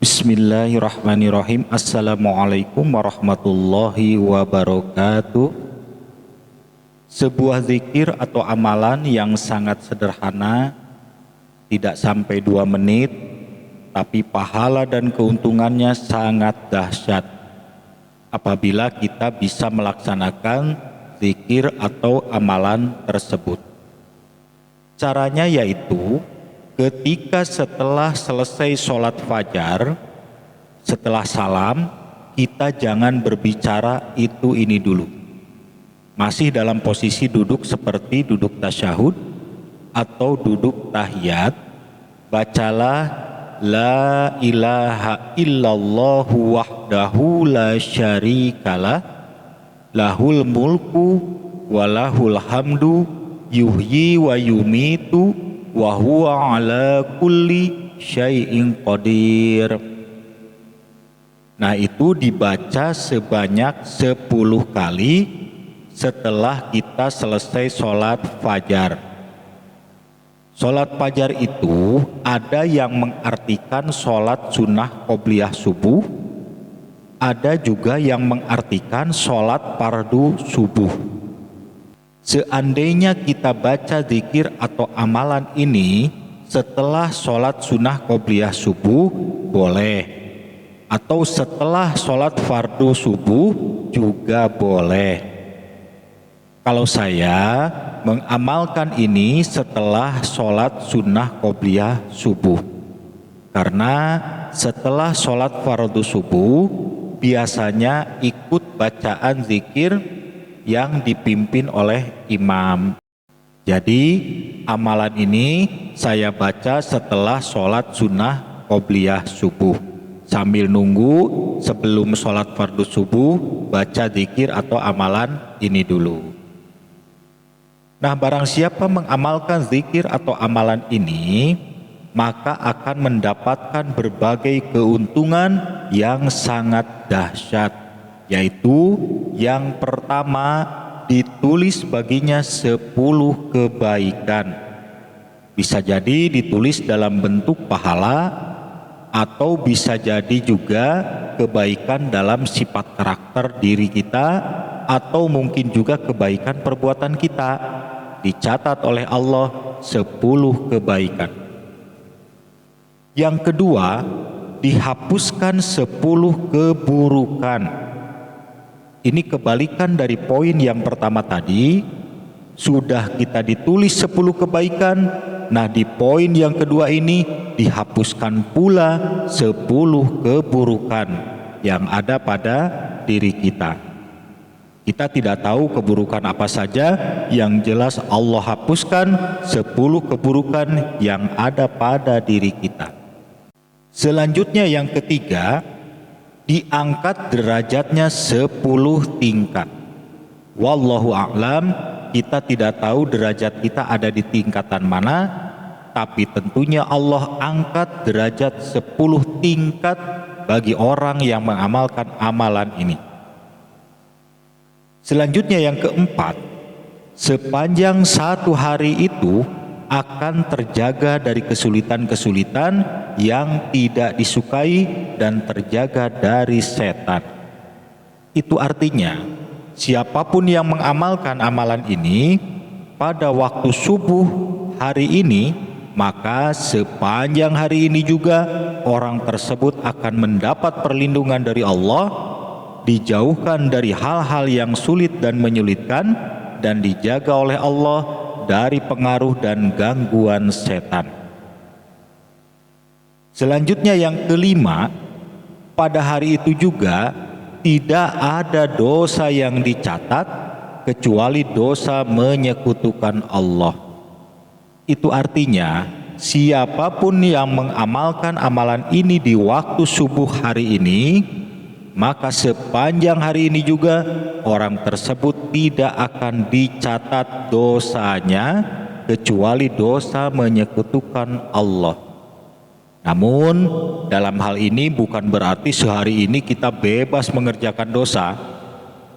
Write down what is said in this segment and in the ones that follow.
Bismillahirrahmanirrahim. Assalamualaikum warahmatullahi wabarakatuh. Sebuah zikir atau amalan yang sangat sederhana, tidak sampai 2 menit, tapi pahala dan keuntungannya sangat dahsyat apabila kita bisa melaksanakan zikir atau amalan tersebut. Caranya yaitu ketika setelah selesai sholat fajar, setelah salam, kita jangan berbicara itu ini dulu. Masih dalam posisi duduk seperti duduk tasyahud atau duduk tahiyat, bacalah La ilaha illallahu wahdahu la syarikalah, lahul mulku walahul hamdu, yuhyi wa yumitu wa huwa ala kulli syai'in qadir. Nah, itu dibaca sebanyak 10 kali setelah kita selesai sholat fajar. Sholat fajar itu ada yang mengartikan sholat sunnah qobliyah subuh, ada juga yang mengartikan sholat fardu subuh. Seandainya kita baca zikir atau amalan ini setelah sholat sunnah qobliyah subuh boleh, atau setelah sholat fardu subuh juga boleh. Kalau saya mengamalkan ini setelah sholat sunnah qobliyah subuh, karena setelah sholat fardu subuh biasanya ikut bacaan zikir yang dipimpin oleh imam. Jadi amalan ini saya baca setelah sholat sunnah qobliyah subuh, sambil nunggu sebelum sholat fardu subuh baca zikir atau amalan ini dulu. Nah, barang siapa mengamalkan zikir atau amalan ini, maka akan mendapatkan berbagai keuntungan yang sangat dahsyat, yaitu yang pertama, ditulis baginya 10 kebaikan. Bisa jadi ditulis dalam bentuk pahala, atau bisa jadi juga kebaikan dalam sifat karakter diri kita, atau mungkin juga kebaikan perbuatan kita. Dicatat oleh Allah 10 kebaikan. Yang kedua, dihapuskan 10 keburukan. Ini kebalikan dari poin yang pertama tadi. Sudah kita ditulis 10 kebaikan, nah di poin yang kedua ini dihapuskan pula 10 keburukan yang ada pada diri kita. Kita tidak tahu keburukan apa saja, yang jelas Allah hapuskan 10 keburukan yang ada pada diri kita. Selanjutnya yang ketiga, diangkat derajatnya 10 tingkat. Wallahu a'lam, kita tidak tahu derajat kita ada di tingkatan mana, tapi tentunya Allah angkat derajat 10 tingkat bagi orang yang mengamalkan amalan ini. Selanjutnya yang keempat, sepanjang 1 hari itu akan terjaga dari kesulitan-kesulitan yang tidak disukai dan terjaga dari setan. Itu artinya siapapun yang mengamalkan amalan ini pada waktu subuh hari ini, maka sepanjang hari ini juga orang tersebut akan mendapat perlindungan dari Allah, dijauhkan dari hal-hal yang sulit dan menyulitkan, dan dijaga oleh Allah dari pengaruh dan gangguan setan. Selanjutnya yang kelima, pada hari itu juga tidak ada dosa yang dicatat kecuali dosa menyekutukan Allah. Itu artinya siapapun yang mengamalkan amalan ini di waktu subuh hari ini, maka sepanjang hari ini juga orang tersebut tidak akan dicatat dosanya kecuali dosa menyekutukan Allah. Namun dalam hal ini bukan berarti sehari ini kita bebas mengerjakan dosa.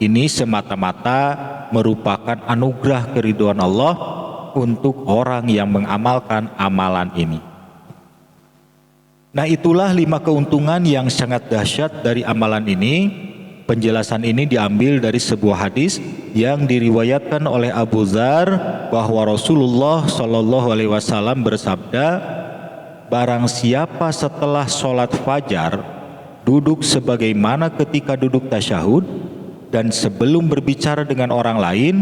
Ini semata-mata merupakan anugerah keridhaan Allah untuk orang yang mengamalkan amalan ini. Nah, itulah 5 keuntungan yang sangat dahsyat dari amalan ini. Penjelasan ini diambil dari sebuah hadis yang diriwayatkan oleh Abu Dzar bahwa Rasulullah Shallallahu Alaihi Wasallam bersabda, barang siapa setelah sholat fajar duduk sebagaimana ketika duduk tasyahud dan sebelum berbicara dengan orang lain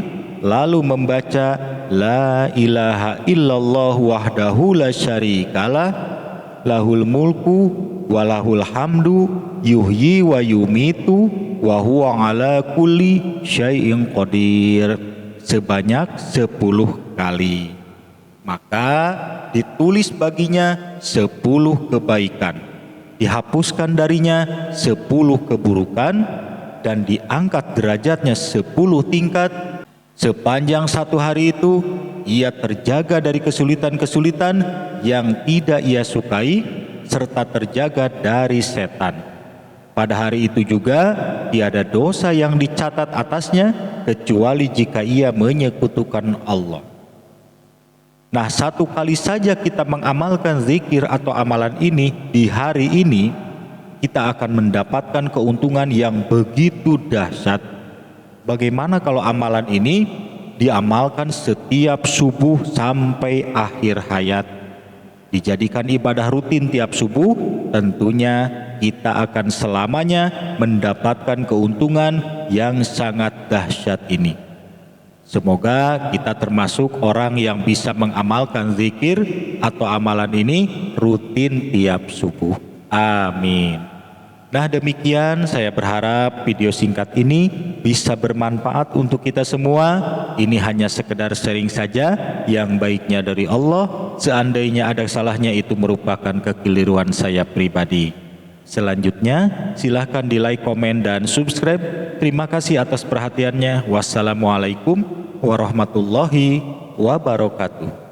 lalu membaca la ilaha illallah wahdahu la syarikalah lahul mulku walahul hamdu yuhyi wa yumitu wa huwa ala kulli syai'in qadir sebanyak 10 kali. Maka ditulis baginya 10 kebaikan, dihapuskan darinya 10 keburukan, dan diangkat derajatnya 10 tingkat. Sepanjang 1 hari itu ia terjaga dari kesulitan-kesulitan yang tidak ia sukai serta terjaga dari setan. Pada hari itu juga tiada dosa yang dicatat atasnya kecuali jika ia menyekutukan Allah. Nah, 1 kali saja kita mengamalkan zikir atau amalan ini di hari ini, kita akan mendapatkan keuntungan yang begitu dahsyat. Bagaimana kalau amalan ini diamalkan setiap subuh sampai akhir hayat? Dijadikan ibadah rutin tiap subuh, tentunya kita akan selamanya mendapatkan keuntungan yang sangat dahsyat ini. Semoga kita termasuk orang yang bisa mengamalkan zikir atau amalan ini rutin tiap subuh. Amin. Nah, demikian saya berharap video singkat ini bisa bermanfaat untuk kita semua. Ini hanya sekedar sharing saja, yang baiknya dari Allah. Seandainya ada salahnya itu merupakan kekeliruan saya pribadi. Selanjutnya silahkan di like, komen, dan subscribe. Terima kasih atas perhatiannya. Wassalamualaikum warahmatullahi wabarakatuh.